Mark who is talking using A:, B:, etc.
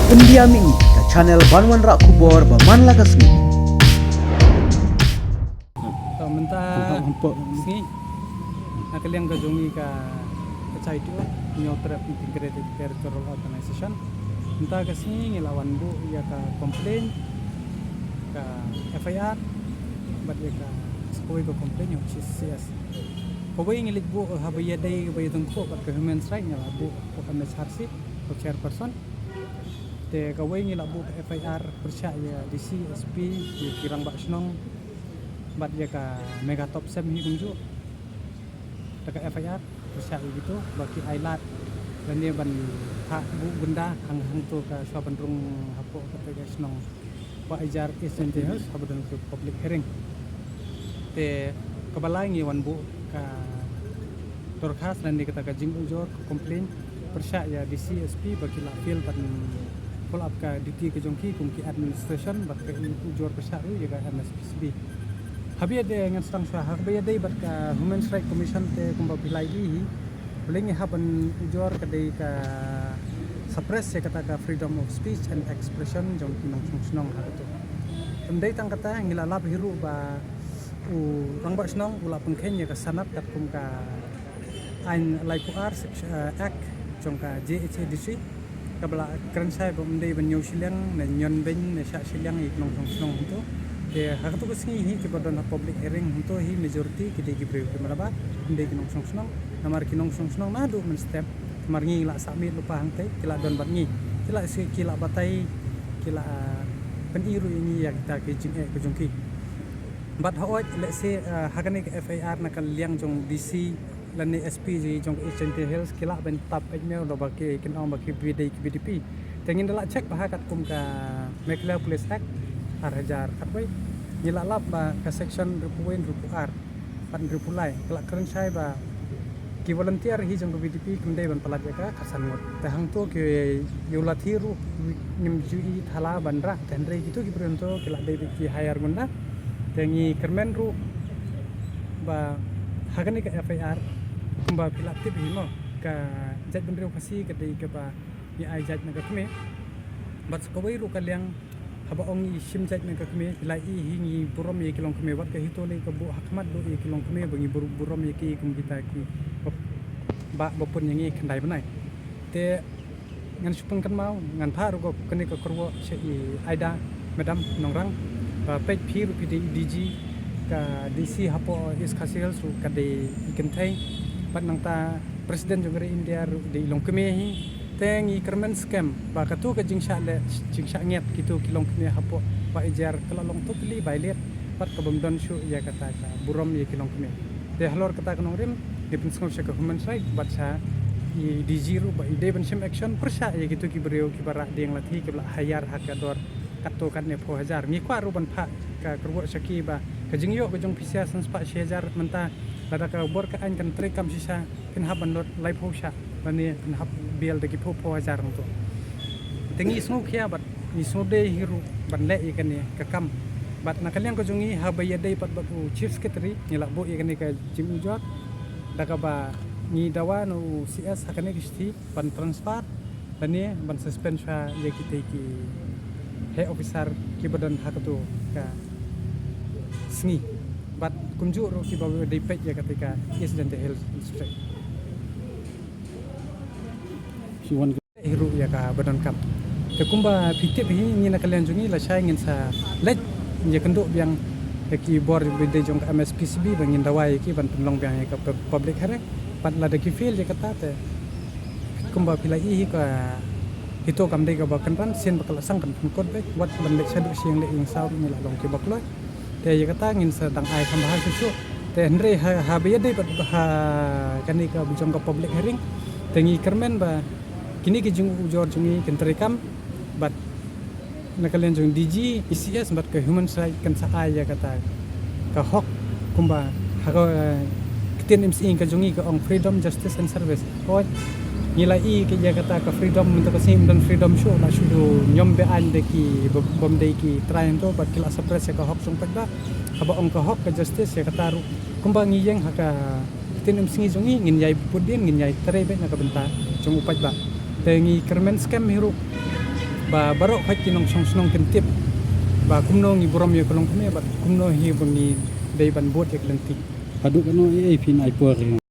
A: Pendiami ke channel Banwan Rak Kubor Baman Lagasmi.
B: Mentah sini nakaliang kajongi ka kacai itu nyotrap integrated territorial organization mentah kasini ngelawan bu ya ka komplain ka FIR bat ya ka sekoi ka komplain yang CS pokoknya ngilik bu habaya day habaya tengko bat ka human rights ngela bu ka MSRC ko chairperson te kawai ngila bu FIR persya ya DC SP di kirang bak senong bat ya ka mega top sem hi kunju taka FIR persya gitu baki ailat dan dia ban hak bu benda hang tu ka swa bandrung hapo kata guys nong wa ajar isente house habdan ke public hearing te kabalai ngi wan bu ka torkhas dan dia kata ka jing ujor komplain persya ya DC SP baki la fil ban follow up ka duty ke jongki kumki administration bat ka ujor persya ya ka MSPCB habia de ngan stang swa habia de bat ka human rights commission te kumba pilai hi boleh haban ujor ka de ka suppress ya kata ka freedom of speech and expression jong kinong snong ha tu pendai tang kata ngilalap hiru ba u rang ba snong ula pengken ya ka sanap kat kum ka ain laiku ar act jong ka JHADC kabla keren sai bom dei ban nyusilang na nyon ben na sha silang iknong snong tu ya hak tu kesini hi ke badan public hearing untuk hi majority kita gibreu ke malaba ndai kinong song namar kinong song na do men step mar ngi la submit lupa hang tei kila don bat ngi kila si kila batai kila peniru ini ya kita ke jing ke jongki bat hoot let's say hakane ke FIR na kal liang jong DC lan ni SP ji jong Eastern Hills kila ben tap email do baki kinong baki BDP tengin dala check bahakat kum ka Mekla Police Act Hajar katway nilalap ba ka section rupuin rupu R pan rupulai kelak keren sai ba ki volunteer hi jong BDP kumdai ban palat ka kasan ngot tahang to ke yulathiru nim jui thala bandra tendre gitu ki pronto kelak dei ki hire gunda tengi kermen ru ba hagani ka FIR kumba pilak tip hi mo ka jaj bandreu khasi ka dei ka ba ni ai jaj na ka kme bat skowai ru kalyang haba ong sim jaj na ka kme lai i hingi burom ye kilong kme wat ka hitole ka bu hakmat do ye kilong kme bangi burom ye ki kum kita ki ba bopun yang i kandai banai te ngan supeng kan mau ngan pha ru ko kene ka korwo se i aida madam nongrang ba pej phi ru pdi DG ka DC hapo is khasil su ka de ikan thai pat nang ta presiden jongre India ru de ilong kme hi tengi kermen scam ba katu ka jingsha nget gitu kilong kme hapo ba ijar kalalong totally violate pat ka bomdon shu ya kata ka burom ye kilong kme de halor kata kanong rim dipin skol ka human rights bat sa i DG ru ba ide ban sim action persya ya gitu ki breu ki bara ding lathi ki hayar hakador kato kan ne 4000 ngi kwa ru ban pha ka kerwo saki ba ka jingyo ka jong pisia sans pa 6000 menta lada ka bor ka an kan trekam sisa kin haban lot live hosha bani kan hab biel de ki 4000 to tengi snu khia bat ni snu de hiru ban le ikan ne ka kam bat nakaliang ko jongi habaya dei pat bat chief secretary ngila bo ikan ne ka jim ujot daga ba ni dawa no CS hakane kisti ban transfer bani ban suspend sha ye kita ki he officer ki badan hakatu ka sngi bat kumju ro ki bawa dei pej ya ketika Eastern Hills District siwan hiru ya ka badan kam ke kumba pitip hi ni nakalian jungi la sai ngin sa lej ye kendo biang ki bor bede jong MSPCB bangin dawai ki ban tumlong biang ka public hare pat la de ki feel je kata te kumba pilai hi ka hito kam de ka ba kan ran sen bakal sang kan kod be wat ban le sadu siang le ing sau ni la long ki bakloi te ye kata ngin sa dang ai kam bahas su te andre ha be de pat ha kan ni ka bujong ka public hearing tengi kermen ba kini ki jung ujor jungi kentrikam bat nakalian jung DG ICS bat ke human rights kan sa ya kata ka hok kumba ha keten MC ka jungi ka ong freedom justice and service ko nilai ke ya kata ka freedom untuk kasim dan freedom show la sudu nyom be an de ki bom de ki train to bat kila suppress ka hok sung pagda haba ong ka hok ka justice ya kata ru kumba ngiyeng ha ka keten MC jungi ngin yai pudin ngin yai trebe na ka benta jung upat ba tengi kermen scam hiru ba barok khaj kinong song snong kentip ba kumno ngi borom yo kolong keme ba kumno hi bungi dei ban bot ek lenti
C: Paduk ano pin ai por